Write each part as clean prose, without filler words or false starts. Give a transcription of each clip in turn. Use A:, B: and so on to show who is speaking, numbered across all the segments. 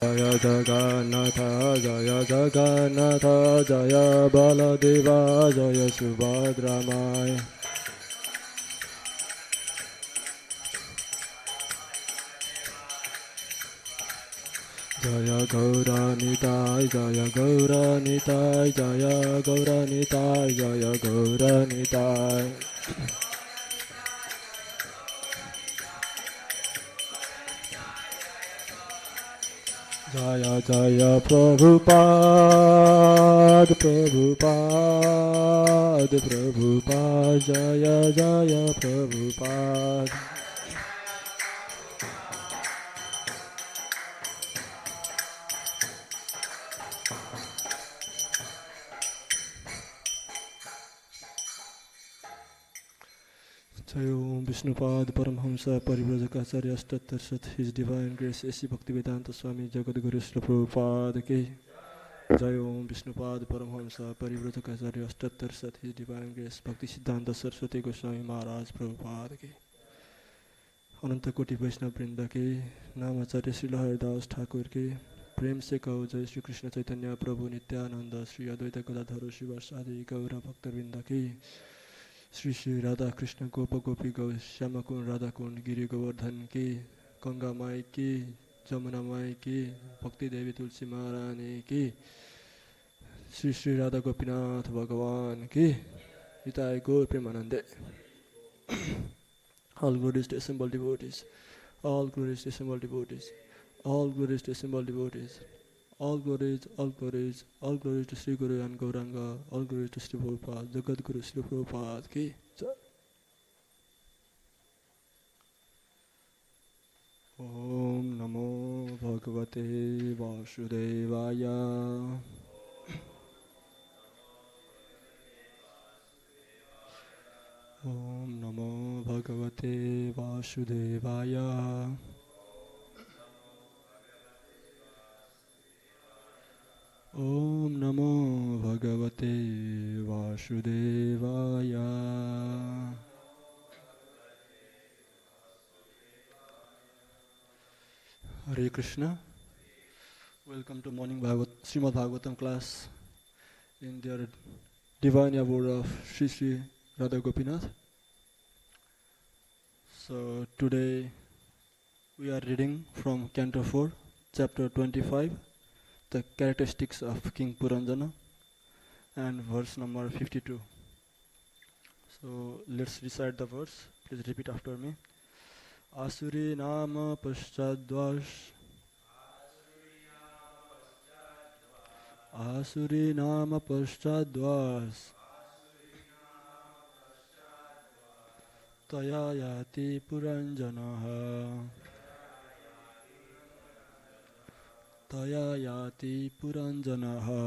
A: Jaya Jagannatha, Jaya Jagannatha, Jaya Baladeva, Jaya Subhadramaya. Jaya Gauranitai, Jaya Gauranitai, Jaya Gauranitai, Jaya Gauranitai. Jaya Jaya Prabhupada, Prabhupada, Prabhupada, Jaya Jaya Prabhupada. Jai Om Vishnupad Paramhamsa Parivrajakacarya Ashtattarsat His Divine Grace A.C. Bhaktivedanta Swami Jagadguru Srila Prabhupada Ki. Jai Om Vishnupad Paramhamsa Parivrajakacarya Ashtattarsat His Divine Grace Bhakti Siddhanta Saraswati Goswami Maharaj Prabhupada Ki. Ananta Koti Vaishnava Vrinda Ki. Namacharya Srila Haridas Thakur Ki. Prem Se Kaho Jai Shri Krishna Chaitanya Prabhu Nityananda Shri Advaita Gadadhara Shivasadi Gaura Bhakta Vrinda Ki. Shri Shri Radha Krishna Gopa Gopi Go Shama Kund Radha Kund Giri Govardhan Ki. Ganga Mai Ki. Jamuna Mai Ki. Bhakti Devi Tulsi Maharani Ki. Shri Shri Radha Gopinath Bhagavan Ki. Nitai Gaur Premanande. All glories to assembled devotees. All glories to assembled devotees. All glories to assembled devotees. All glories, all glories, all glories to Sri Guru and Gauranga. All glories to Sri Prabhupada, Jagat Guru Sri Prabhupada Ki. Om Namo Bhagavate Vasudevaya. Om Namo Bhagavate Vasudevaya. Om Namo Bhagavate Vasudevaya. Hare Krishna. Welcome to morning Srimad Bhagavatam class in their divine abode of Sri Sri Radha Gopinath. So today we are reading from Canto 4, chapter 25, the characteristics of King Purañjana, and verse number 52. So let's recite the verse. Please repeat after me. Āsurī nama paschadvash. Āsurī nama paschadvash. Taya yati Purañjanaha. Taya yati Purañjanaha.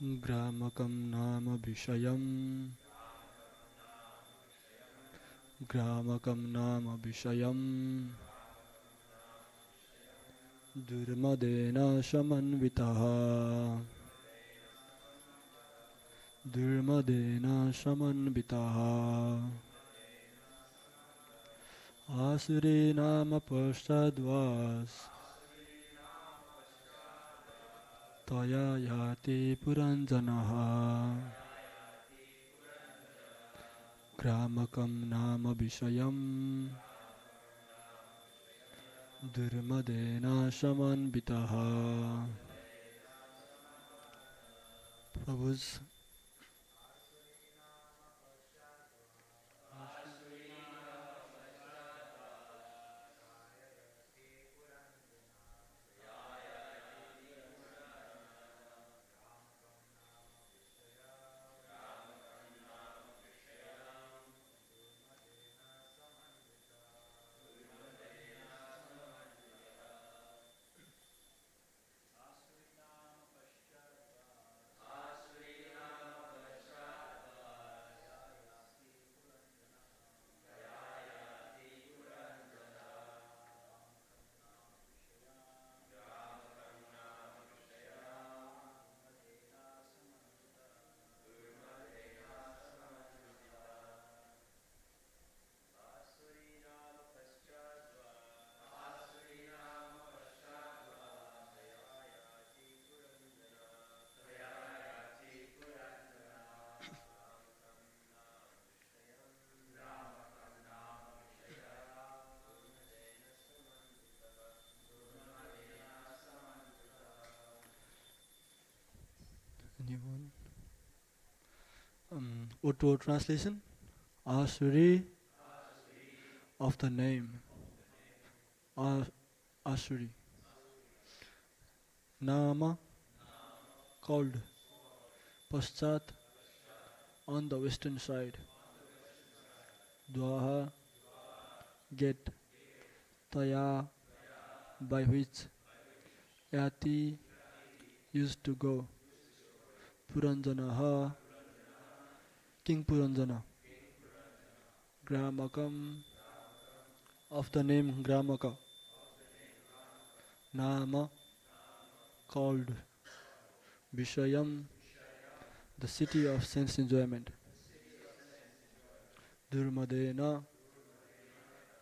A: Grāmakam nama vishayam. Grāmakam nama vishayam. Durmadena shamanvitaha. Durmadena shamanvitaha. Āsurī nama paschadvas. Taya yati Purañjanaha. Grāmakam nama vishayam. Durmadena shamanvitaha. Prabhu's Auto translation: Āsurī of the name Āsurī. Nama called. Paschat on the western side. Dvaha gate. Taya by which Yati used to go. Purañjana King Purañjana. Grāmakam of the name Grāmaka. Nama called. Vishayam the city of sense enjoyment. Durmadena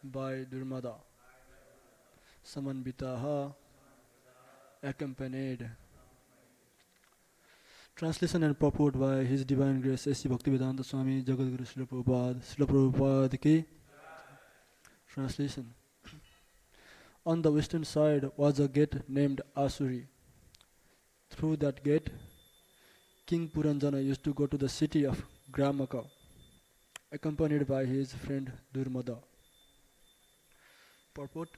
A: by Durmada. Samanvitaha accompanied. Translation and purport by His Divine Grace A.C. Bhaktivedanta Swami Jagadguru Srila Prabhupada. Srila Prabhupada ki translation. On the western side was a gate named Āsurī. Through that gate, King Purañjana used to go to the city of Grāmaka, accompanied by his friend Durmada. Purport: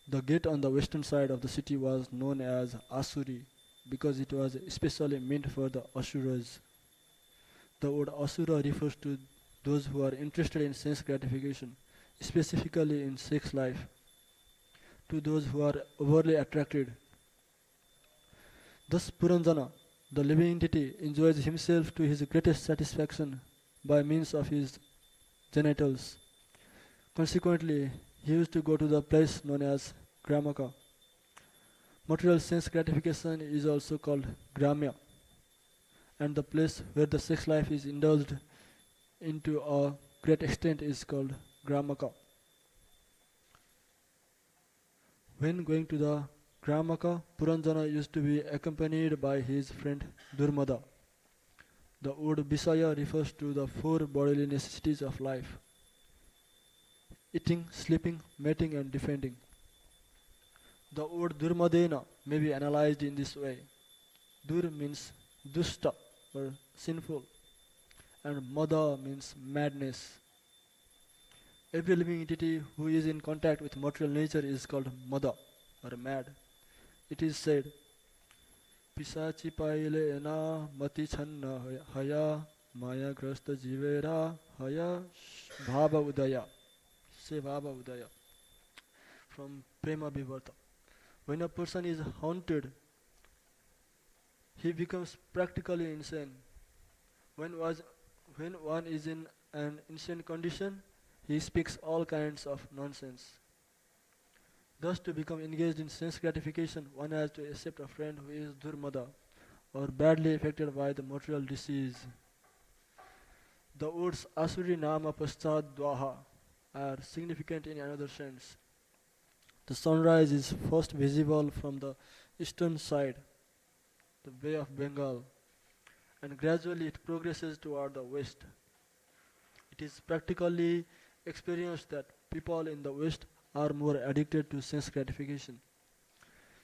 A: the gate on the western side of the city was known as Āsurī because it was especially meant for the Asuras. The word Asura refers to those who are interested in sense gratification, specifically in sex life, to those who are overly attracted. Thus Purañjana, the living entity, enjoys himself to his greatest satisfaction by means of his genitals. Consequently, he used to go to the place known as Grāmaka. Material sense gratification is also called Gramya, and the place where the sex life is indulged into a great extent is called Grāmaka. When going to the Grāmaka, Purañjana used to be accompanied by his friend Durmada. The word Visaya refers to the four bodily necessities of life: eating, sleeping, mating and defending. The word Durmadena may be analyzed in this way. Dur means dusta or sinful, and Mada means madness. Every living entity who is in contact with material nature is called Mada or mad. It is said, Pisachi paile ena mati channa haya maya grasta jivera haya bhava udaya. Say bhava udaya. From Prema Vivarta. When a person is haunted, he becomes practically insane. When one is in an insane condition, he speaks all kinds of nonsense. Thus, to become engaged in sense gratification, one has to accept a friend who is Durmada, or badly affected by the material disease. The words Āsurī Nama Paschat Dvaha are significant in another sense. The sunrise is first visible from the eastern side, the Bay of Bengal, and gradually it progresses toward the west. It is practically experienced that people in the west are more addicted to sense gratification.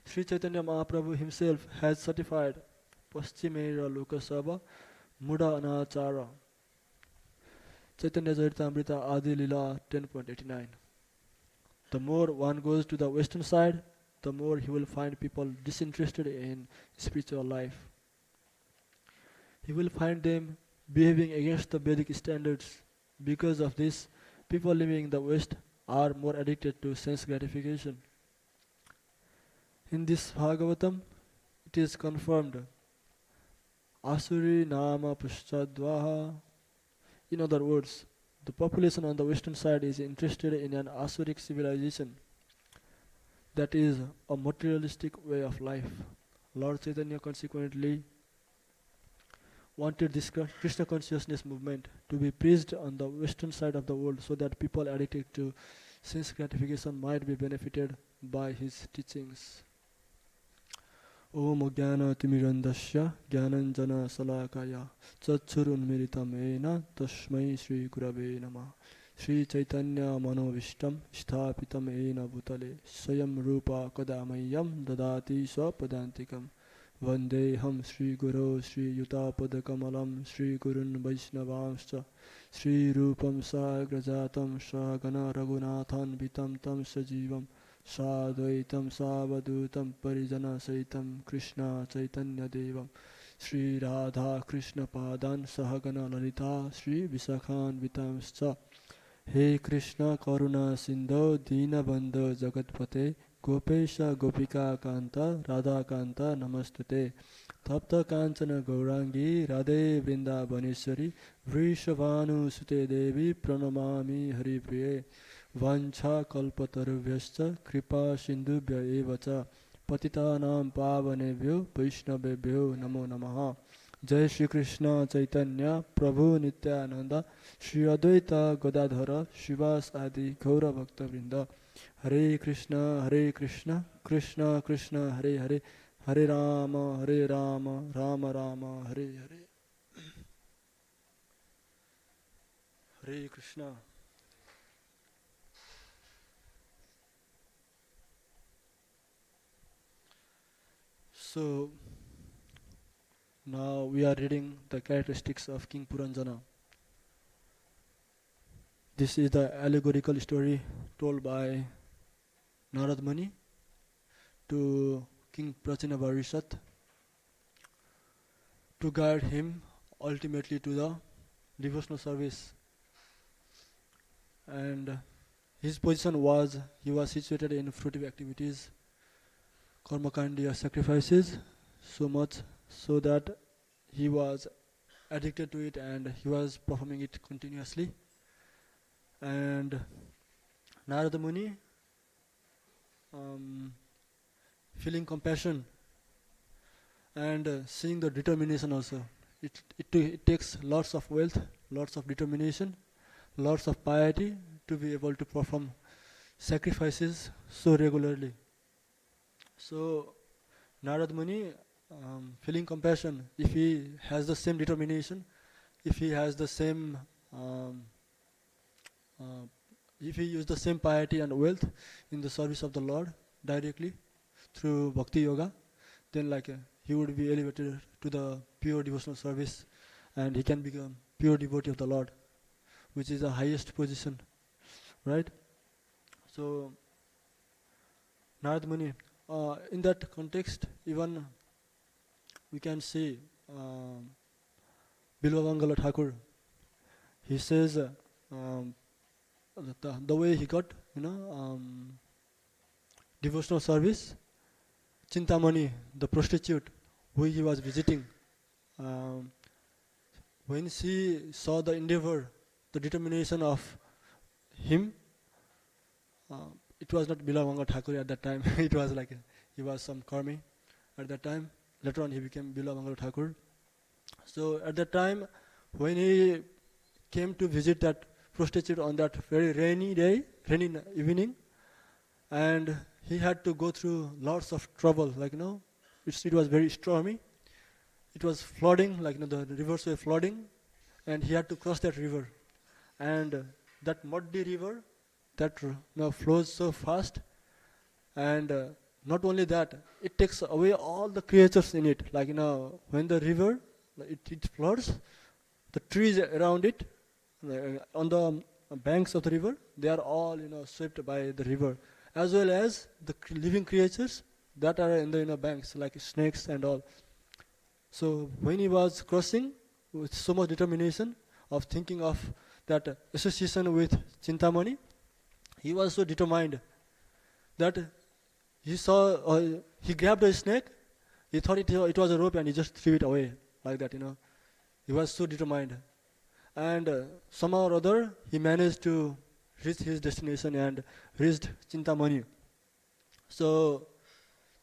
A: Sri Chaitanya Mahaprabhu himself has certified Paschimera Lokasabha Muda Anachara. Chaitanya Charitamrita Adi Lila 10.89. The more one goes to the western side, the more he will find people disinterested in spiritual life. He will find them behaving against the Vedic standards. Because of this, people living in the West are more addicted to sense gratification. In this Bhagavatam, it is confirmed, Āsurī Nama Paschadvaha. In other words, the population on the western side is interested in an Asuric civilization, that is, a materialistic way of life. Lord Chaitanya consequently wanted this Krishna consciousness movement to be preached on the western side of the world so that people addicted to sense gratification might be benefited by his teachings. Om Jnana Timirandasya Jnananjana Salakaya Chachurunmiritam Ena Tasmai Sri Gurave Namah. Sri Chaitanya Manovishtam Sthapitam Ena Bhutale Swayam Rupa Kadamayam Dadati Swapadantikam Vandeham Sri Guru Sri Yutapada Kamalam Sri Gurun Vaishnavamscha Sri Rupam Sagrajatam Shagana Raghunathan Vitam Tam Sajivam Sadvaitam Savadutam Parijana Saitam Krishna Chaitanya Devam Sri Radha Krishna Padan Sahagana Lalita Sri Visakhan Vitamscha He Krishna Karuna Sindhu Dina Bandhu Jagatpate Gopesha Gopika Kanta Radha Kanta Namastute Tapta Kanchana Gaurangi Radhe Vrindavaneshwari Vrishabhanu Sute Devi Pranamami Haripriye Vancha Kalpatarubhyascha Kripa Sindhubhya Evacha Patitanam Pavanebhyo Vaishnavebhyo Namo Namaha Jai Shri Krishna Chaitanya Prabhu Nityananda Shri Advaita Gadadhara Shivas Adi Gaura Bhakta Vrinda Hare Krishna Krishna Krishna Hare Hare Hare Rama Rama Rama Hare Hare Hare Krishna. So now we are reading the characteristics of King Purañjana. This is the allegorical story told by Narad Muni to King Purañjana to guide him ultimately to the devotional service. And his position was, he was situated in fruitive activities, karmakandiya sacrifices, so much so that he was addicted to it and he was performing it continuously. And Narada Muni, feeling compassion and seeing the determination also. It takes lots of wealth, lots of determination, lots of piety to be able to perform sacrifices so regularly. So Narad Muni, feeling compassion, if he has the same determination, if he has the same, if he use the same piety and wealth in the service of the Lord directly through Bhakti Yoga, then he would be elevated to the pure devotional service and he can become pure devotee of the Lord, which is the highest position, right? So Narad Muni, in that context, even we can see Bilvamangala Thakur. He says the way he got, devotional service. Chintamani, the prostitute who he was visiting, when she saw the endeavor, the determination of him, it was not Bilvamangala Thakur at that time. It was he was some karmi at that time. Later on he became Bilvamangala Thakur. So at that time, when he came to visit that prostitute on that very rainy evening, and he had to go through lots of trouble, it was very stormy. It was flooding, the rivers were flooding, and he had to cross that river. And that muddy river that flows so fast, and not only that, it takes away all the creatures in it. When the river it floods, the trees around it, on the banks of the river, they are all swept by the river, as well as the living creatures that are in the banks, like snakes and all. So when he was crossing with so much determination of thinking of that association with Chintamani, he was so determined that he saw, he grabbed a snake, he thought it was a rope and he just threw it away like that, He was so determined. And somehow or other, he managed to reach his destination and reached Chintamani. So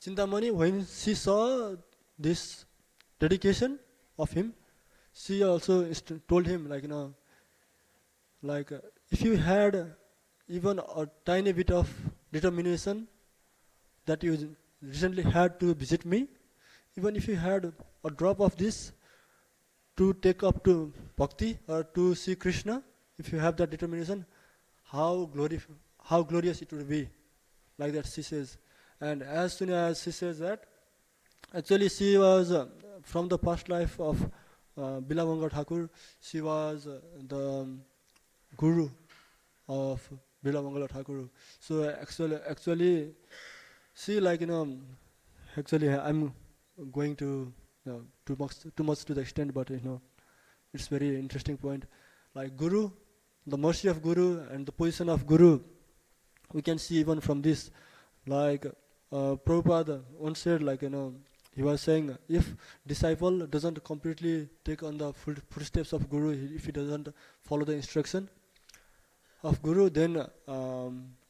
A: Chintamani, when she saw this dedication of him, she also told him, if you had even a tiny bit of determination that you recently had to visit me, even if you had a drop of this to take up to bhakti or to see Krishna, if you have that determination, how glorious it would be. Like that she says. And as soon as she says that, Actually, she was from the past life of Bilawanga Thakur. She was the guru of Bilawanga Thakur. So actually, she like actually I'm going to too much to the extent, but it's very interesting point. Like guru, the mercy of guru and the position of guru, we can see even from this. Like Prabhupada once said, like he was saying, if disciple doesn't completely take on the footsteps of guru, if he doesn't follow the instruction of guru, then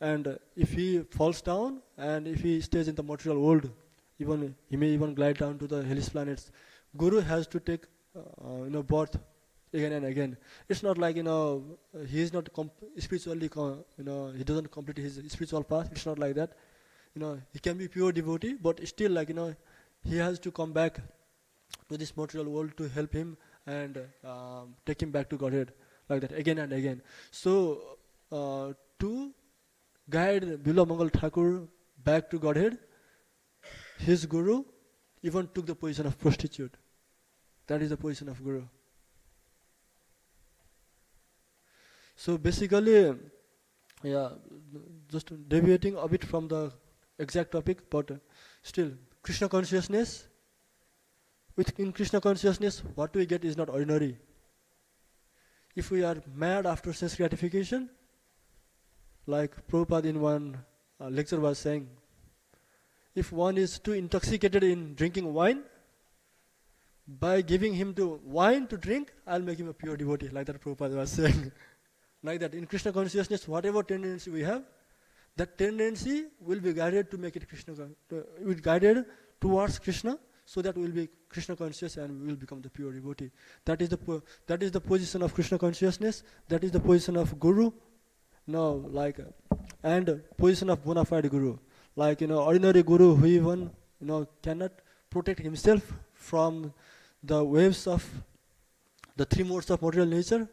A: and if he falls down and if he stays in the material world, even he may even glide down to the hellish planets. Guru has to take birth again and again. It's not like he is not spiritually he doesn't complete his spiritual path. It's not like that. He can be pure devotee, but still like he has to come back to this material world to help him and take him back to Godhead, like that again and again. So to guide Bila Mangal Thakur back to Godhead, his guru even took the position of prostitute. That is the position of guru. So basically, yeah, just deviating a bit from the exact topic, but still, Krishna consciousness, in Krishna consciousness, what we get is not ordinary. If we are mad after sense gratification, like Prabhupada in one lecture was saying, if one is too intoxicated in drinking wine, by giving him to wine to drink, I'll make him a pure devotee, like that Prabhupada was saying. Like that, in Krishna consciousness, whatever tendency we have, that tendency will be guided to make it Krishna, will be guided towards Krishna, so that we will be Krishna conscious and we will become the pure devotee. That is the position of Krishna consciousness. That is the position of Guru. And position of bona fide Guru. Like ordinary Guru who even cannot protect himself from the waves of the three modes of material nature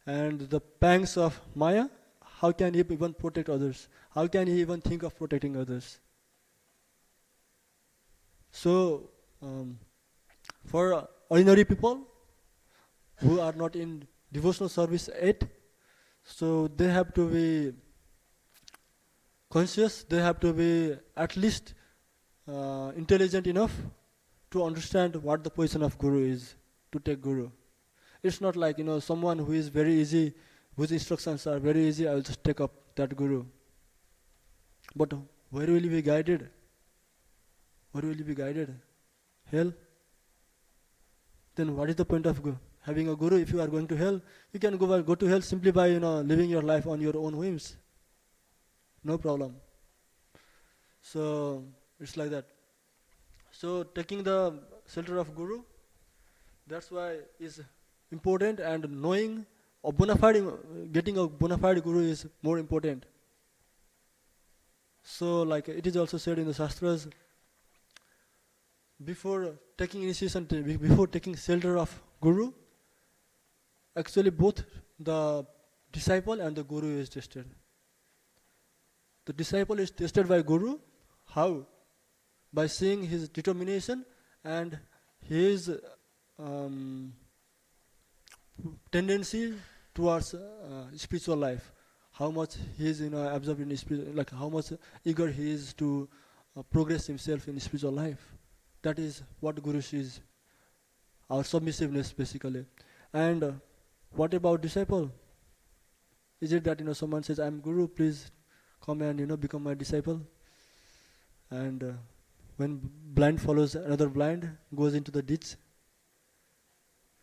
A: and the pangs of Maya. How can he even protect others? How can he even think of protecting others? So, for ordinary people who are not in devotional service yet, so they have to be conscious, they have to be at least intelligent enough to understand what the position of Guru is, to take Guru. It's not like someone who is very easy, whose instructions are very easy, I will just take up that Guru. But where will you be guided? Where will you be guided? Hell? Then what is the point of having a Guru? If you are going to hell, you can go to hell simply by living your life on your own whims. No problem. So it's like that. So taking the shelter of Guru, that's why is important, and knowing getting a bona fide Guru is more important. So like it is also said in the Shastras, before taking initiation, before taking shelter of Guru, actually both the disciple and the Guru is tested. The disciple is tested by Guru. How? By seeing his determination and his tendency towards spiritual life. How much he is absorbed in spiritual, like how much eager he is to progress himself in spiritual life. That is what Guru sees. Our submissiveness basically. And what about disciple? Is it that someone says, I'm Guru, please come and become my disciple? And when blind follows another blind, goes into the ditch.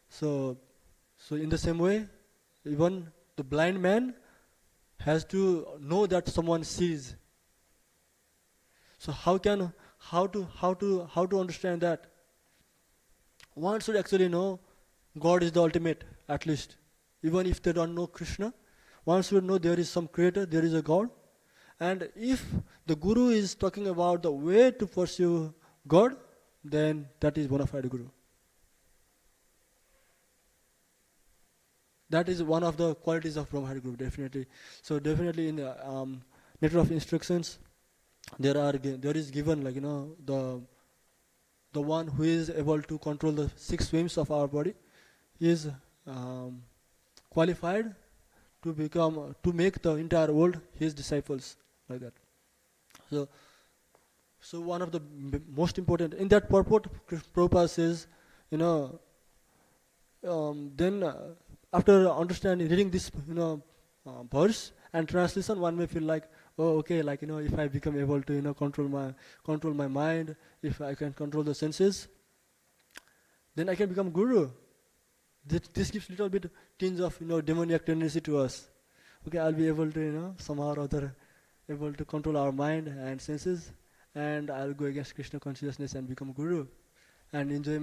A: So in the same way, even the blind man has to know that someone sees. So how to understand that? One should actually know God is the ultimate, at least. Even if they don't know Krishna, one should know there is some creator, there is a God. And if the Guru is talking about the way to pursue God, then that is bona fide Guru. That is one of the qualities of bona fide Guru, definitely. So definitely in the letter of instructions, there is given the the one who is able to control the 6 whims of our body, is qualified to make the entire world his disciples, like that. So one of the most important in that purport, Prabhupada says, then after understanding, reading this, verse and translation, one may feel like, oh, okay, like, if I become able to, control my mind, if I can control the senses, then I can become guru. This gives little bit tinge of, demoniac tendency to us. Okay, I'll be able to, somehow or other, able to control our mind and senses, and I'll go against Krishna consciousness and become guru, and enjoy.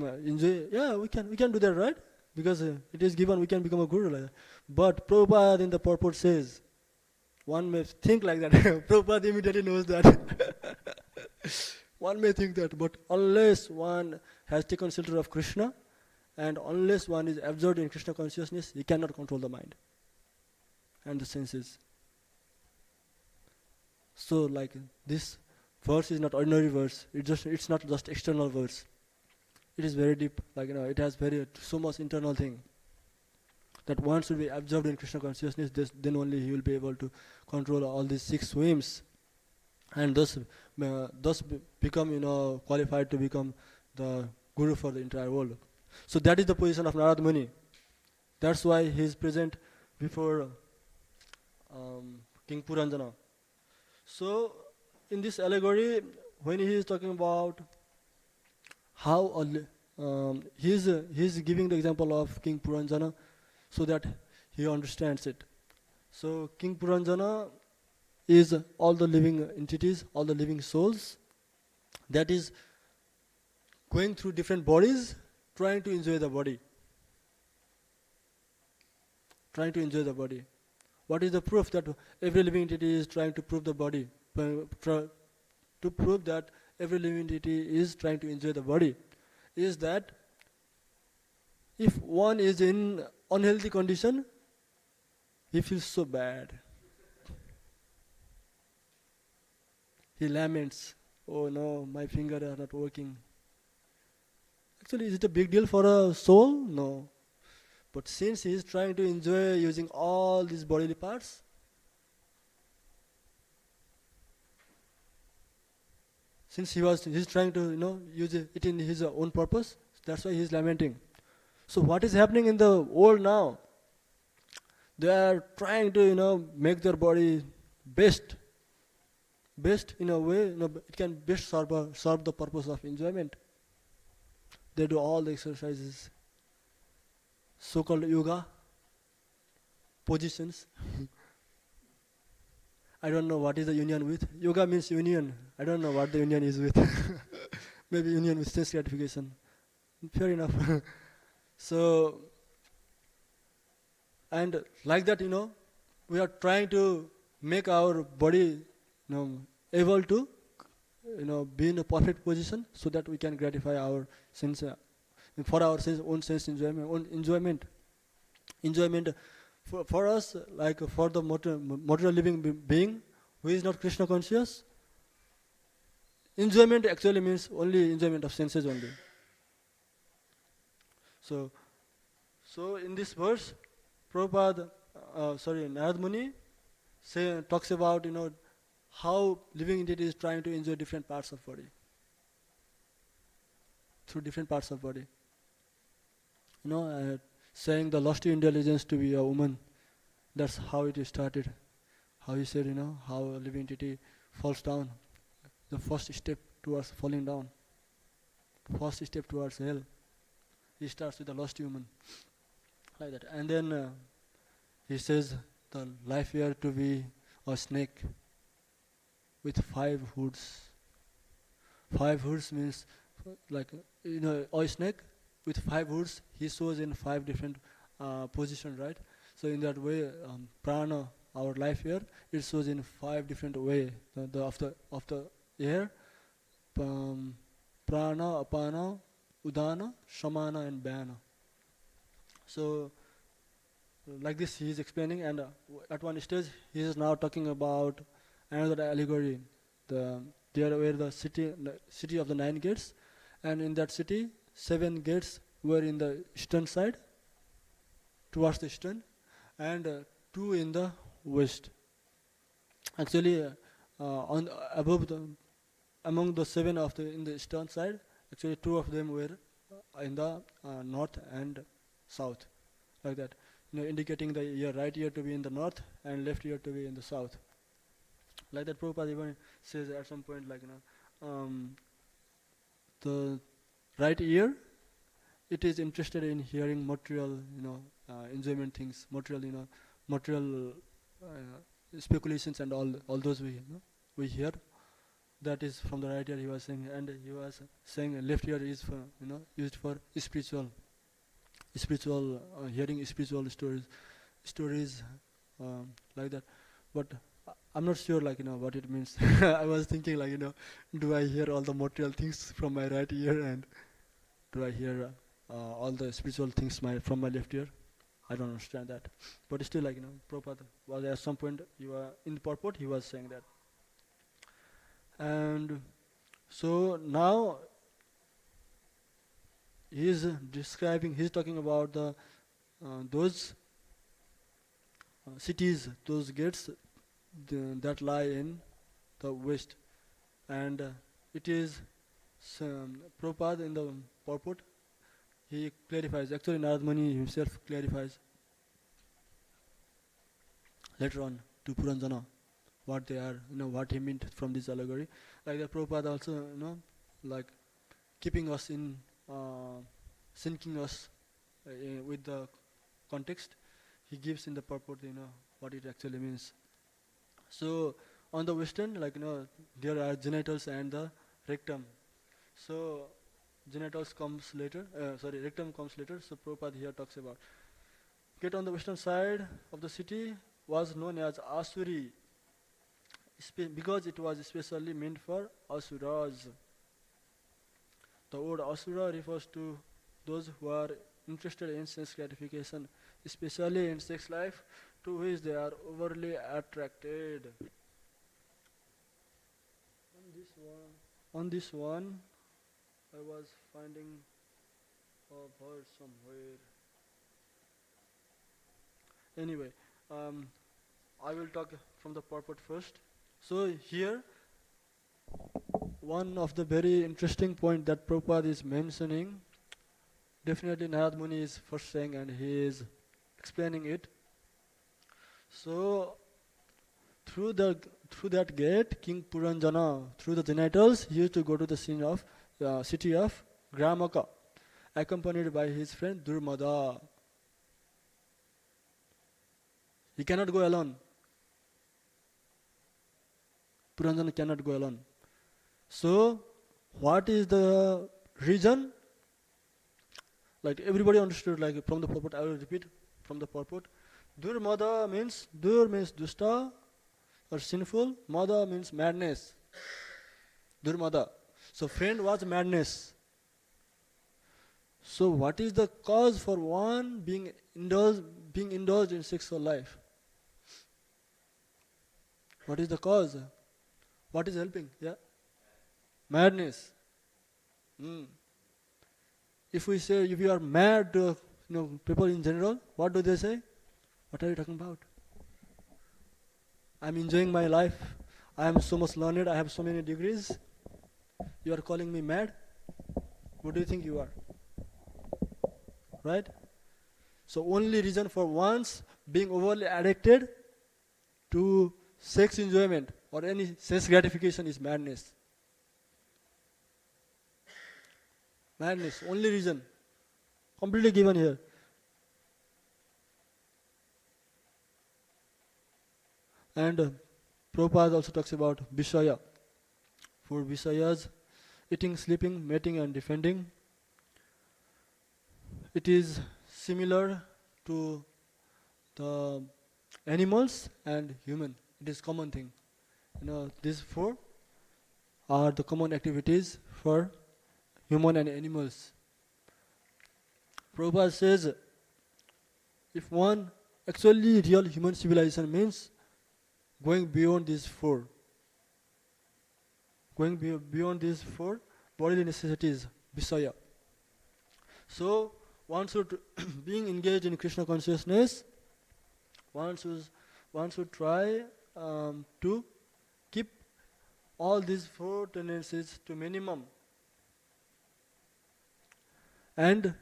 A: Yeah, we can do that, right? Because it is given, we can become a guru like that. But Prabhupada in the purport says, one may think like that. Prabhupada immediately knows that. One may think that, but unless one has taken shelter of Krishna, and unless one is absorbed in Krishna consciousness, he cannot control the mind and the senses. So, like, this verse is not ordinary verse. It's not just external verse. It is very deep. Like, it has so much internal thing. That one should be absorbed in Krishna consciousness. Then only he will be able to control all these 6 whims, and thus become qualified to become the guru for the entire world. So that is the position of Narad Muni. That's why he is present before King Purañjana. So in this allegory, when he is talking about how he is giving the example of King Purañjana, so that he understands it. So King Purañjana is all the living entities, all the living souls, that is going through different bodies, trying to enjoy the body. Trying to enjoy the body. What is the proof that every living entity is trying to prove the body? To prove that every living entity is trying to enjoy the body, is that if one is in unhealthy condition, he feels so bad. He laments, oh no, my fingers are not working. Actually, is it a big deal for a soul? No. But since he is trying to enjoy using all these bodily parts, since he's trying to use it in his own purpose, that's why he is lamenting. So what is happening in the world now? They are trying to make their body best in a way it can best serve the purpose of enjoyment. They do all the exercises, so-called yoga positions. I don't know what is the union with. Yoga means union. I don't know what the union is with. Maybe union with sense gratification. Fair enough. So, and like that, we are trying to make our body, able to, be in a perfect position so that we can gratify our sense, for our own sense enjoyment. Enjoyment for us, like for the material living being who is not Krishna conscious, enjoyment actually means only enjoyment of senses only. So in this verse, Narad Muni talks about how living entity is trying to enjoy different parts of body, through different parts of body. Saying the lusty intelligence to be a woman, that's how it started. How he said, how a living entity falls down. The first step towards falling down. First step towards hell. He starts with the lusty woman. Like that. And then he says the life here to be a snake with 5 hoods. 5 hoods means like, a snake with 5 hoods, he shows in 5 different positions, right? So in that way, prana, our life here, it shows in 5 different ways. Of the air, prana, apana, udana, shamana, and bhana. So like this he is explaining, and at one stage he is now talking about another allegory, where the city of the 9 gates, And in that city, 7 gates were in the eastern side, towards the eastern, and 2 in the west. Actually, on above among the 7 of the in the eastern side, actually 2 of them were in the north and south, like that. Indicating the right ear to be in the north and left ear to be in the south. Like that, Prabhupada even says at some point, like the right ear, it is interested in hearing material, enjoyment things, material speculations and all those we hear. That is from the right ear, he was saying, and he was saying left ear is for used for spiritual hearing spiritual stories like that. But I'm not sure what it means. I was thinking do I hear all the material things from my right ear, and do I hear all the spiritual things from my left ear? I don't understand that. But still, Prabhupada was at some point, in the purport, he was saying that. And so now he's talking about those cities, those gates that lie in the west. And it is Prabhupada in the purport, he clarifies, actually Narad Muni himself clarifies later on to Purañjana what they are, what he meant from this allegory. Like the Prabhupada also, keeping us in, syncing us with the context, he gives in the purport, what it actually means. So on the western, there are genitals and the rectum. So genitals comes later, rectum comes later. So Prabhupada here talks about gate on the western side of the city was known as Āsurī, because it was especially meant for Asuras. The word Asura refers to those who are interested in sense gratification, especially in sex life, to which they are overly attracted. On this one, I was finding a verse somewhere. Anyway, I will talk from the purport first. So here, one of the very interesting point that Prabhupada is mentioning, definitely Narad Muni is first saying, and he is explaining it. So through that gate, King Purañjana, through the genitals, he used to go to the scene of city of Grāmaka, accompanied by his friend Durmada. He cannot go alone. Purañjana cannot go alone. So, what is the reason? Everybody understood, from the purport. I will repeat from the purport. Durmada means, dur means dusta or sinful. Mada means madness. Durmada. So, friend was madness. So, what is the cause for one being indulged in sexual life? What is the cause? What is helping? Yeah? Madness. If we say, if you are mad, people in general, what do they say? What are you talking about? I am enjoying my life. I am so much learned. I have so many degrees. You are calling me mad? What do you think you are? Right? So only reason for one's being overly addicted to sex enjoyment or any sense gratification is madness. Madness, only reason. Completely given here. And Prabhupada also talks about Vishaya. For Vishayas, eating, sleeping, mating and defending. It is similar to the animals and human. It is common thing. These four are the common activities for human and animals. Prabhupada says, if one actually real human civilization means going beyond these four, beyond these four bodily necessities, Visaya. So one should, being engaged in Krishna consciousness, one should try to keep all these four tendencies to minimum. And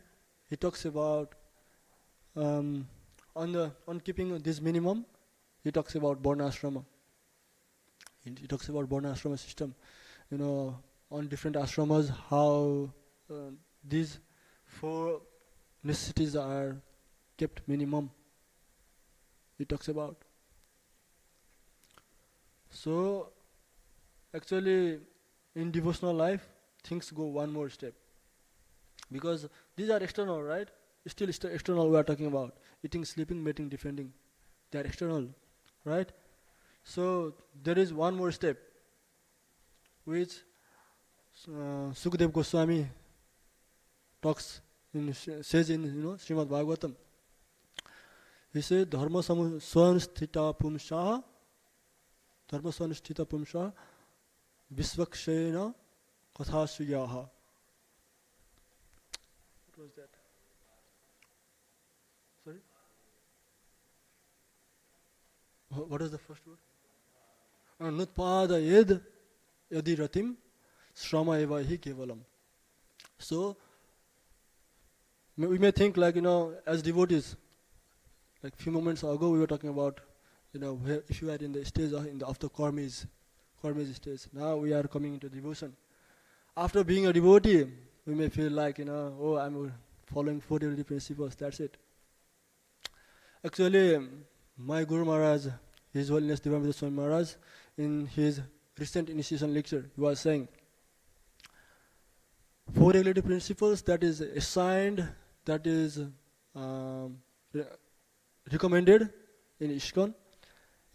A: he talks about on keeping this minimum, he talks about Varnashrama. He talks about Varnashrama system. On different ashramas, how these four necessities are kept minimum. He talks about. So, actually, in devotional life, things go one more step. Because these are external, right? Still external we are talking about. Eating, sleeping, mating, defending. They are external, right? So, there is one more step, which Sukadeva Goswami says in Srimad Bhagavatam. He said, Dharma swanusthita pumsha visvakshena kathasuyaha. What was that? Sorry? What is the first word? Nutpada yed yadiratim shrama eva hi kevalam. So, we may think as devotees, like few moments ago we were talking about, where if you are in the stage of the karmis stage, now we are coming into devotion. After being a devotee, we may feel like, I'm following 4 daily principles, that's it. Actually, my Guru Maharaj, His Holiness Durmada Swami Maharaj, in his recent initiation lecture, he was saying, 4 regulative principles that is assigned, that is recommended in ISKCON,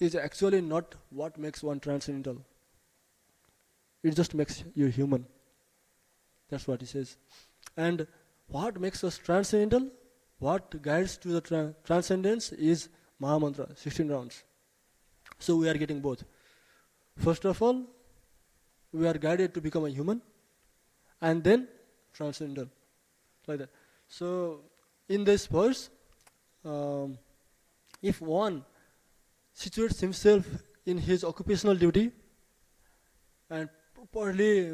A: is actually not what makes one transcendental. It just makes you human. That's what he says. And what makes us transcendental, what guides to the transcendence is Mahamantra, 16 rounds. So we are getting both. First of all, we are guided to become a human, and then transcendental, like that. So in this verse, if one situates himself in his occupational duty and properly,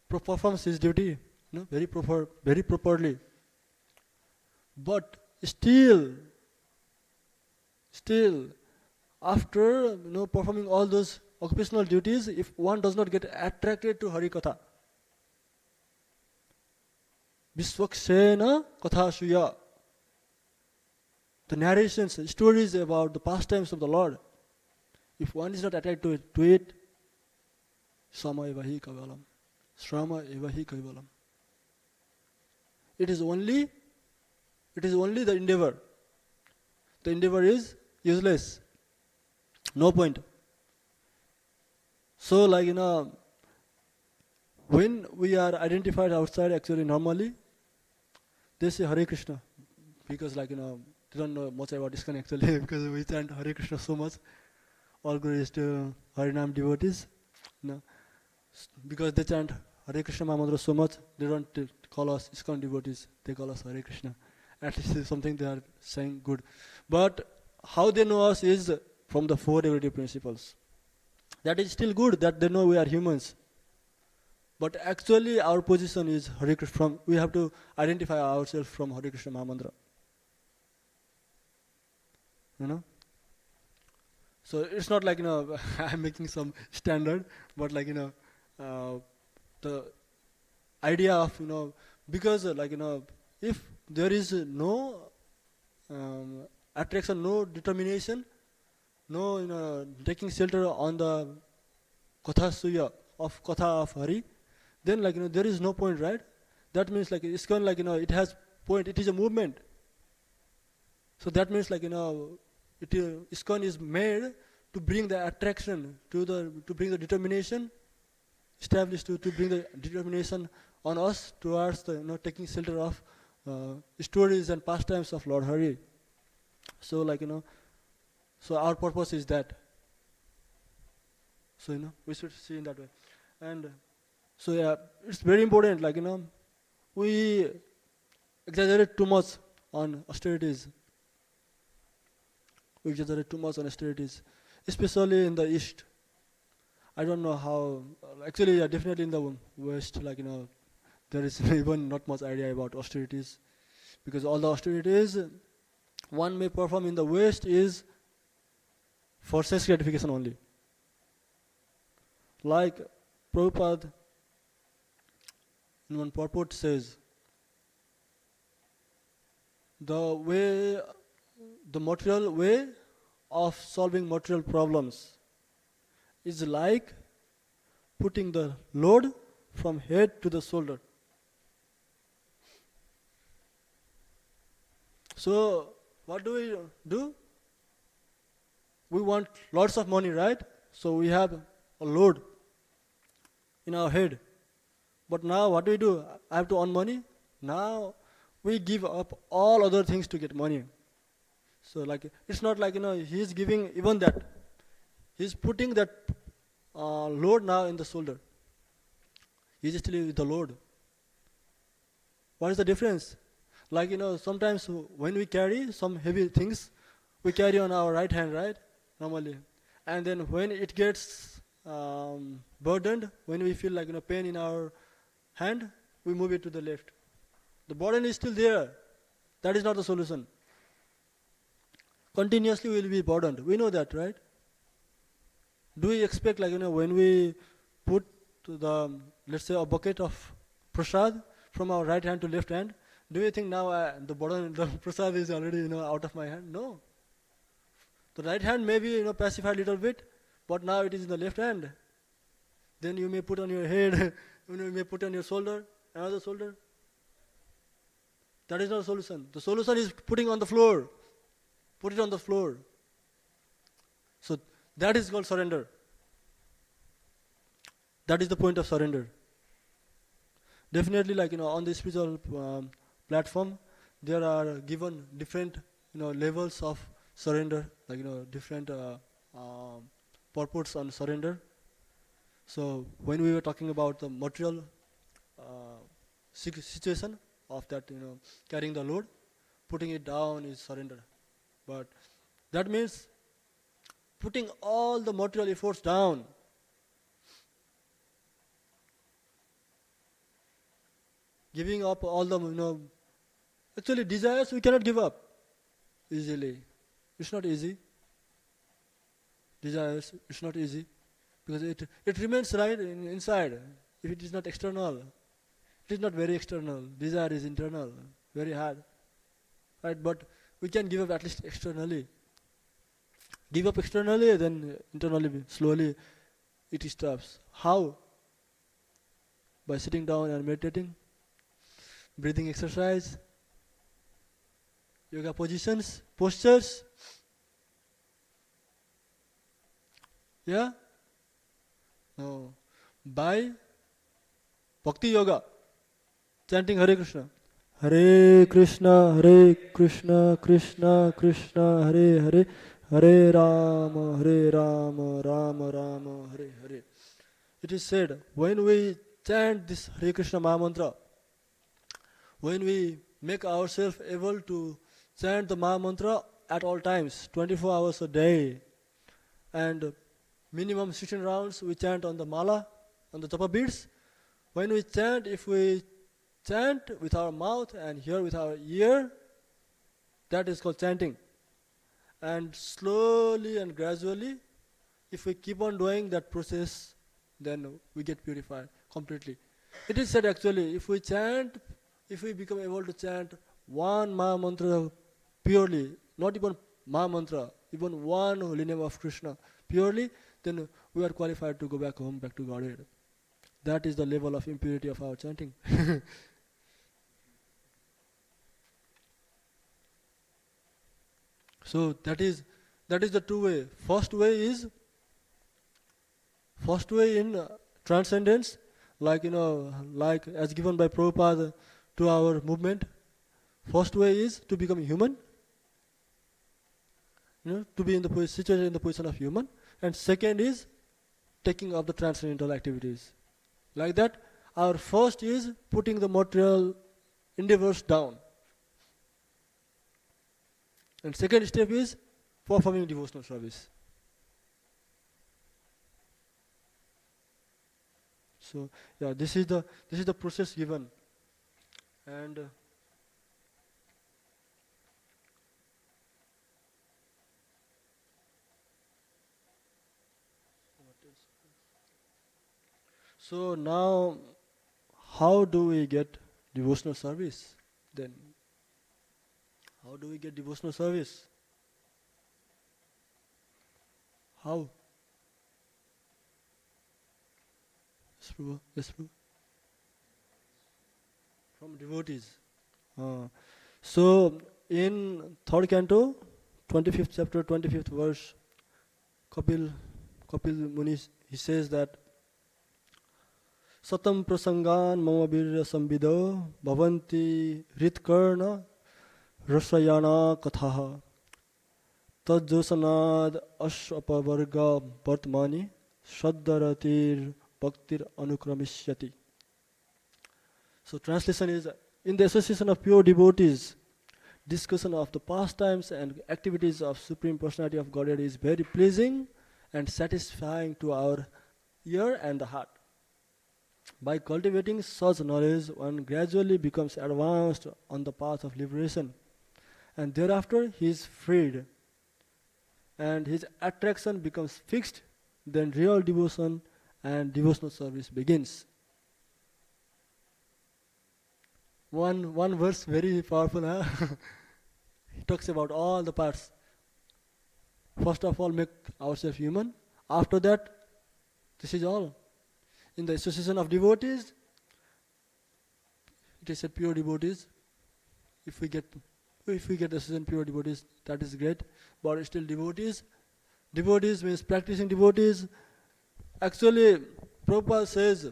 A: performs his duty, very properly, but still, after performing all those occupational duties, if one does not get attracted to Hari Katha, Visvakshena Kathasuya, the narrations, stories about the pastimes of the Lord, if one is not attracted to it, Srama eva hi kaivalam. Srama eva hi kaivalam. It is only the endeavor. The endeavor is useless. No point. So when we are identified outside, actually normally, they say Hare Krishna. Because they don't know much about ISKCON actually, because we chant Hare Krishna so much. All glories to Harinam devotees. Because they chant Hare Krishna Mahamantra so much, they don't call us ISKCON devotees, they call us Hare Krishna. At least it's something they are saying good. But how they know us is from the 4 regulative principles. That is still good, that they know we are humans. But actually our position is Hare Krishna. We have to identify ourselves from Hare Krishna Mahamantra. So it's not like, I'm making some standard, but the idea of, because if there is no attraction, no determination, no taking shelter on the Kathasuya of Katha of Hari, then there is no point, right? That means ISKCON it has point, it is a movement. So that means ISKCON is made to bring the attraction, to bring the determination, established to bring the determination on us towards the taking shelter of stories and pastimes of Lord Hari. So so our purpose is that. So we should see in that way. And So yeah, it's very important, we exaggerate too much on austerities. We exaggerate too much on austerities, especially in the East. I don't know how, actually, yeah, definitely in the West, there is even not much idea about austerities, because all the austerities one may perform in the West is for sense gratification only. Like Prabhupada in one purport says, the material way of solving material problems is like putting the load from head to the shoulder. So what do we do? We want lots of money, right? So we have a load in our head. But now what do we do? I have to earn money. Now we give up all other things to get money. So it's not he's giving even that. He's putting that load now in the shoulder. He's still with the load. What is the difference? Sometimes when we carry some heavy things, we carry on our right hand, right? Normally. And then when it gets burdened, when we feel pain in our hand, we move it to the left. The burden is still there. That is not the solution. Continuously we will be burdened. We know that, right? Do we expect when we put let's say a bucket of prasad from our right hand to left hand, do you think now the prasad is already out of my hand? No. The right hand may be pacified a little bit, but now it is in the left hand. Then you may put on your head, you may put on your shoulder, another shoulder. That is not a solution. The solution is putting on the floor. Put it on the floor. So that is called surrender. That is the point of surrender. Definitely, on the spiritual platform, there are given different, levels of surrender, different purports on surrender. So when we were talking about the material situation of that, carrying the load, putting it down is surrender. But that means putting all the material efforts down. Giving up all the, actually desires we cannot give up easily. It's not easy. Desires, it's not easy. Because it remains right inside. If it is not external, it is not very external. Desire is internal, very hard. Right? But we can give up at least externally. Give up externally, then internally, slowly, it stops. How? By sitting down and meditating, breathing exercise, yoga positions, postures. Yeah? No. By Bhakti Yoga, chanting Hare Krishna. Hare Krishna, Krishna Krishna, Hare Hare, Hare Rama, Rama Rama, Hare Hare. It is said, when we chant this Hare Krishna Mahamantra, when we make ourselves able to chant the Mahamantra at all times, 24 hours a day, and minimum 16 rounds we chant on the mala, on the japa beads. When we chant, if we chant with our mouth and hear with our ear, that is called chanting. And slowly and gradually, if we keep on doing that process, then we get purified completely. It is said actually, if we become able to chant one Maha Mantra purely, not even Maha Mantra, even one holy name of Krishna purely, then we are qualified to go back home, back to Godhead. That is the level of impurity of our chanting. So that is the two way. First way in transcendence, like as given by Prabhupada to our movement. First way is to become human, to be situated in the position of human. And second is taking up the transcendental activities. Like that, our first is putting the material endeavors down. And second step is performing devotional service. So yeah, this is the process given. And so now, how do we get devotional service then? How do we get devotional service? How? Yes, Prabhu. Yes, Prabhu. From devotees. So in third canto, 25th chapter, 25th verse, Kapil Muni, he says that Satam prasangan mama virya samvido bhavanti ritkarna rasayana kathaha tadjosanad ashapavarga vartmani shaddaratir bhaktir anukramishyati. So translation is, in the association of pure devotees, discussion of the pastimes and activities of Supreme Personality of Godhead is very pleasing and satisfying to our ear and the heart. By cultivating such knowledge, one gradually becomes advanced on the path of liberation, and thereafter he is freed, and his attraction becomes fixed. Then real devotion and devotional service begins. One verse very powerful, huh? He talks about all the parts. First of all, make ourselves human. After that, this is all. In the association of devotees, it is said pure devotees. If we get association pure devotees, that is great. But still devotees. Devotees means practicing devotees. Actually, Prabhupada says,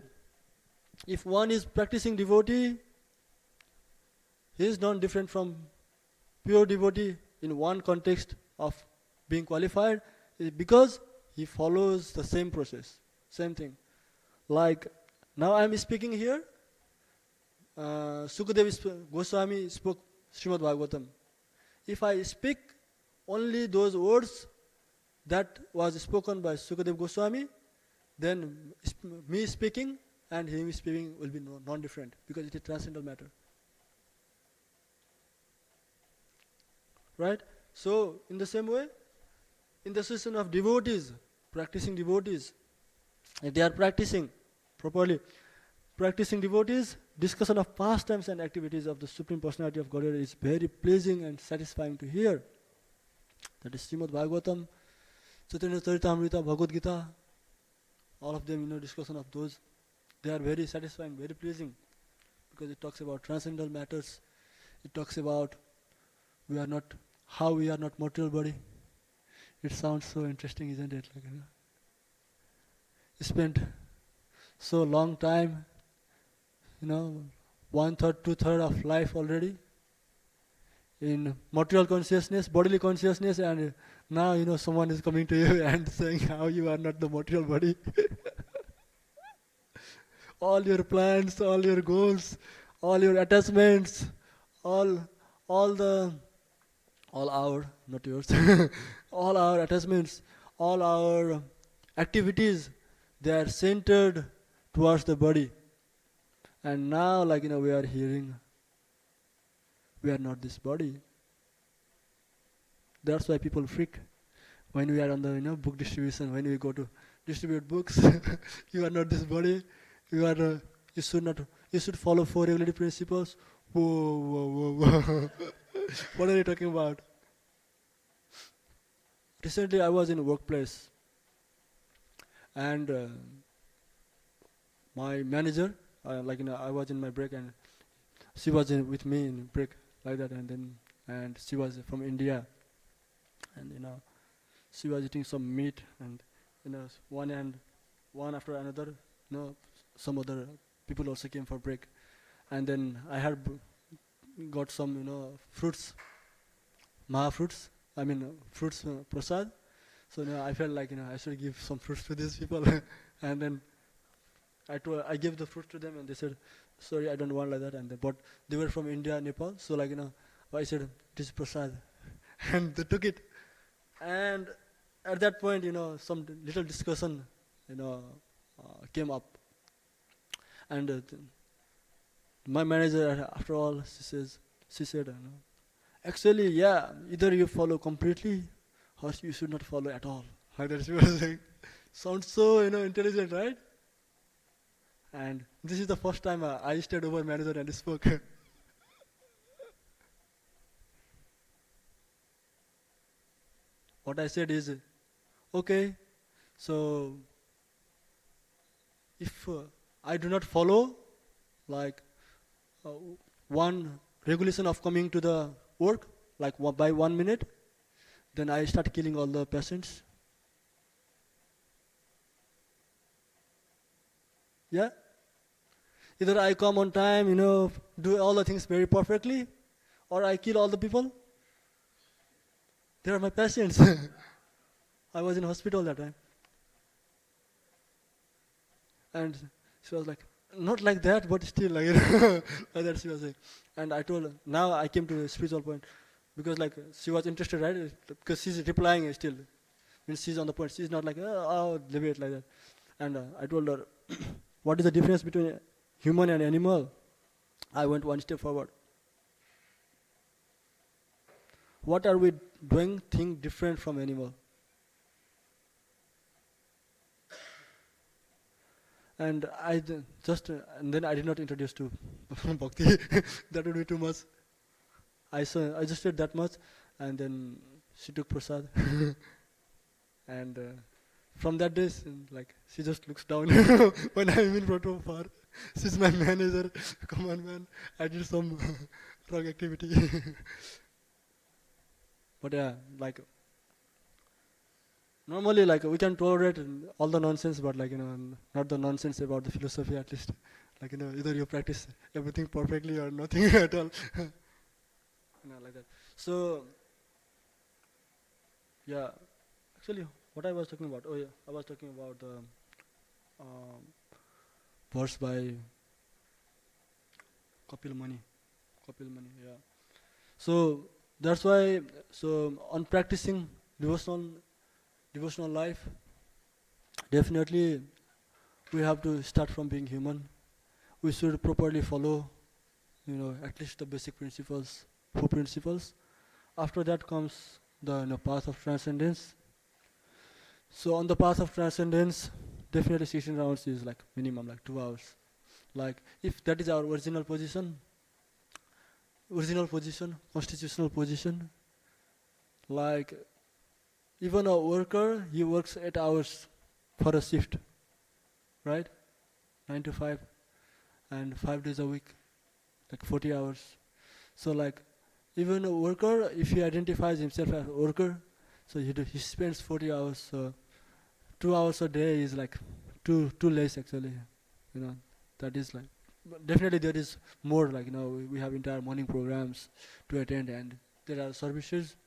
A: if one is practicing devotee, he is not different from pure devotee in one context of being qualified, because he follows the same process, same thing. Like now I am speaking here, Sukadeva Goswami spoke Srimad Bhagavatam. If I speak only those words that was spoken by Sukadeva Goswami, then me speaking and him speaking will be non-different, because it is transcendental matter. Right? So, in the same way, in the association of devotees, practicing devotees, if they are practicing properly, practicing devotees, discussion of pastimes and activities of the Supreme Personality of Godhead is very pleasing and satisfying to hear. That is Srimad Bhagavatam, Chaitanya Charitamrita, Bhagavad Gita, all of them, discussion of those, they are very satisfying, very pleasing, because it talks about transcendental matters. It talks about how we are not material body. It sounds so interesting, isn't it? Spent so long time, 1/3, 2/3 of life already in material consciousness, bodily consciousness, and now someone is coming to you and saying how you are not the material body. All your plans, all your goals, all your attachments, all our, not yours, all our attachments, all our activities, they are centered towards the body. And now, we are hearing, we are not this body. That's why people freak when we are on the book distribution. When we go to distribute books, you are not this body. You should follow 4 regulatory principles. Whoa. What are you talking about? Recently, I was in a workplace, and my manager, I was in my break, and she was with me in break like that, and she was from India, and she was eating some meat, and one after another, some other people also came for break, and then I had got some fruits, maha fruits. Fruits prasad. So I felt like I should give some fruits to these people, and then I gave the fruit to them, and they said, sorry, I don't want like that. And but they were from India, Nepal, so like I said, this is prasad, and they took it. And at that point, some little discussion, came up, and my manager, after all, she said, actually, yeah, either you follow completely, or you should not follow at all. Like that she was saying. Sounds so intelligent, right? And this is the first time I stayed over manager and spoke. What I said is, okay, so if I do not follow like uh, one regulation of coming to the work, like by 1 minute, then I start killing all the patients. Yeah? Either I come on time, do all the things very perfectly, or I kill all the people. They are my patients. I was in hospital that time. And she was like, not like that, but still like, like that she was saying. And I told her, now I came to a spiritual point. Because like, she was interested, right? Because she's replying still. Means she's on the point. She's not like, oh, debate like that. And I told her, what is the difference between a human and animal? I went one step forward. What are we doing thing different from animal? And I and then I did not introduce to Bhakti. That would be too much. I just said that much, and then she took prasad. And from that day, like, she just looks down when I'm in front of her. She's my manager. Come on, man. I did some wrong activity. But yeah, like, normally, like, we can tolerate all the nonsense, but like, not the nonsense about the philosophy at least. Like, either you practice everything perfectly or nothing at all. Like that. So, yeah, actually, what I was talking about, oh yeah, I was talking about the verse by Kapil Mani, yeah. So, that's why, so on practicing devotional life, definitely we have to start from being human. We should properly follow, at least the basic principles, 4 principles. After that comes the path of transcendence. So on the path of transcendence, definitely 16 rounds is like minimum, like 2 hours. Like if that is our original position, constitutional position, like even a worker, he works 8 hours for a shift, right? 9 to 5, and 5 days a week, like 40 hours. So like, even a worker, if he identifies himself as a worker, so he spends 40 hours. So 2 hours a day is like too less actually. That is like, but definitely there is more, like we have entire morning programs to attend, and there are services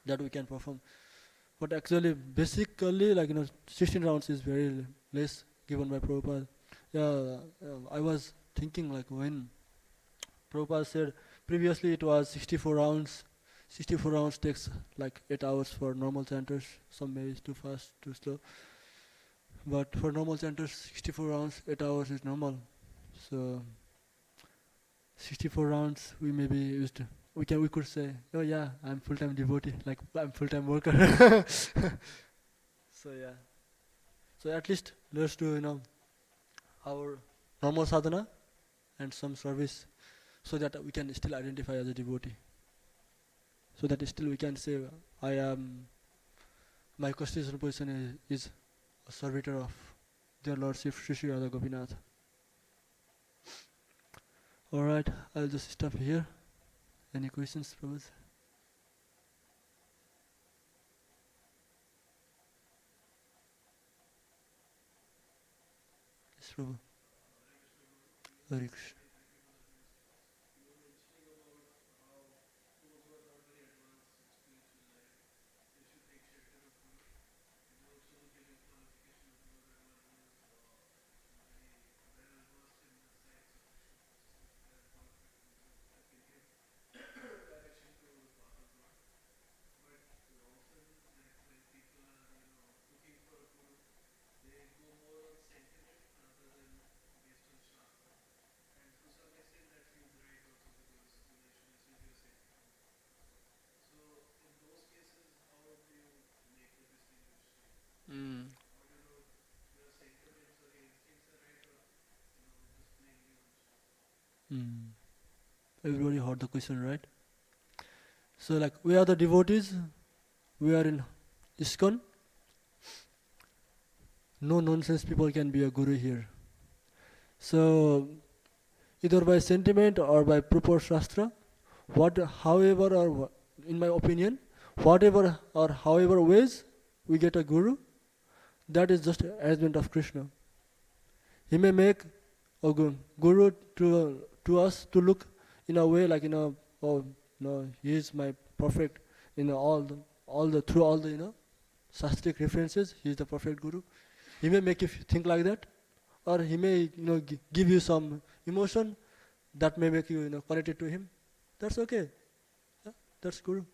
A: that we can perform. But actually, basically, like 16 rounds is very less given by Prabhupada. Yeah, I was thinking like when Prabhupada said previously it was 64 rounds. 64 rounds takes like 8 hours for normal chanters. Some may is too fast, too slow. But for normal chanters, 64 rounds, 8 hours is normal. So 64 rounds we maybe used. We could say, oh yeah, I'm full-time devotee, like I'm full-time worker. So yeah. So at least let's do our normal sadhana and some service, so that we can still identify as a devotee. So that still we can say, my constitutional position is a servitor of their Lordship Sri Sri Radha Gopinath. Alright, I'll just stop here. Any questions, Prabhu? Yes, Prabhu. Hare Krishna. Everybody heard the question, right? So like we are the devotees, we are in ISKCON. No nonsense people can be a guru here. So either by sentiment or by proper shastra, however or in my opinion, whatever or however ways we get a guru, that is just arrangement of Krishna. He may make a guru to us to look in a way like oh no, he is my perfect through all the shastric references. He is the perfect guru. He may make you think like that, or he may give you some emotion that may make you connected to him. That's okay. Yeah, that's guru.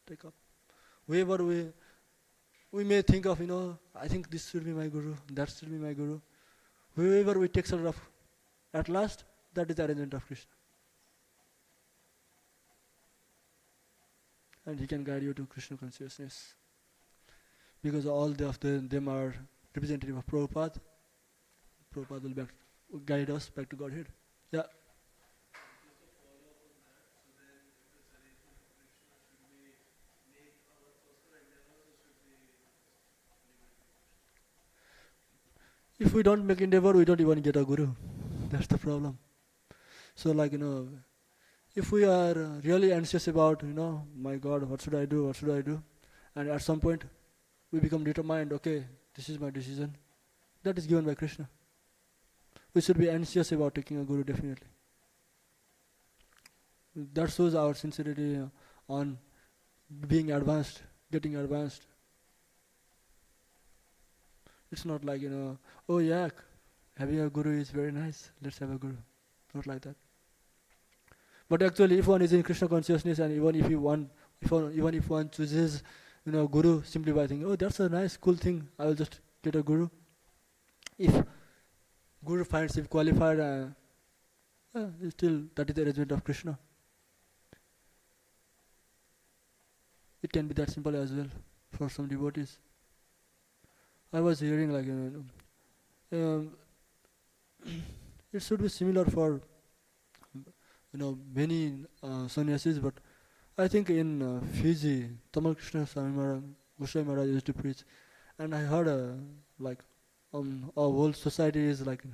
A: Take up. Whoever we may think of, I think this should be my guru, that should be my guru. Whoever we take sort of, at last, that is the arrangement of Krishna. And he can guide you to Krishna consciousness. Because all of them are representative of Prabhupada. Prabhupada will guide us back to Godhead. Yeah. If we don't make endeavor, we don't even get a guru. That's the problem. So like, if we are really anxious about, my God, what should I do? And at some point, we become determined, okay, this is my decision. That is given by Krishna. We should be anxious about taking a guru, definitely. That shows our sincerity on being advanced, getting advanced. It's not like, oh yeah, having a guru is very nice, let's have a guru. Not like that. But actually, if one is in Krishna consciousness, and even if one chooses, guru simply by thinking, oh, that's a nice, cool thing, I will just get a guru. If guru finds him qualified, still that is the arrangement of Krishna. It can be that simple as well for some devotees. I was hearing like, it should be similar for, many sannyasis, but I think in Fiji, Tamal Krishna Goswami Maharaj used to preach, and I heard our whole society is like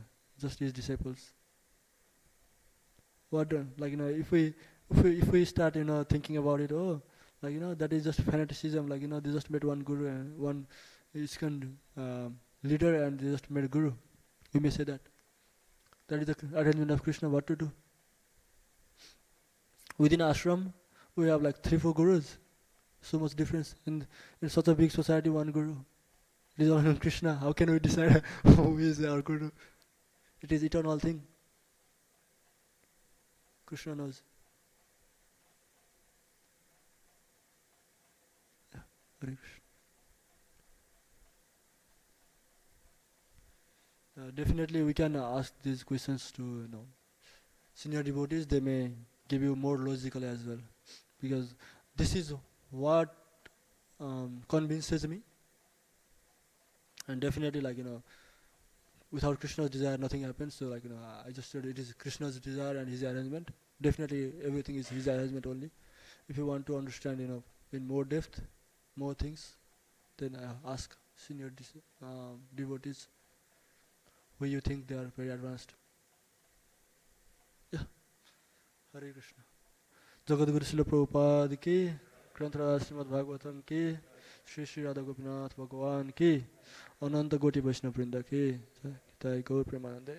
A: just his disciples. What if we start thinking about it, that is just fanaticism, they just made one guru and one ISKCON leader and they just made a guru. We may say that. That is the arrangement of Krishna, what to do. Within ashram, we have like 3-4 gurus. So much difference. In such a big society, one guru. It is all on Krishna. How can we decide who is our guru? It is eternal thing. Krishna knows. Yeah, Hare Krishna. Definitely we can ask these questions to senior devotees. They may give you more logical as well, because this is what convinces me. And definitely without Krishna's desire nothing happens. So I just said it is Krishna's desire and his arrangement. Definitely everything is his arrangement only. If you want to understand in more depth, more things, then ask senior devotees who you think they are very advanced. Yeah. Hare Krishna. Jagadguru Srila Prabhupada ki, Granthara Srimad Bhagavatam ki, Shri Shri Radha Gopinath Bhagavan ki, Ananta Goti Vaishnava Vrinda ki, Jai Gaur Premanande.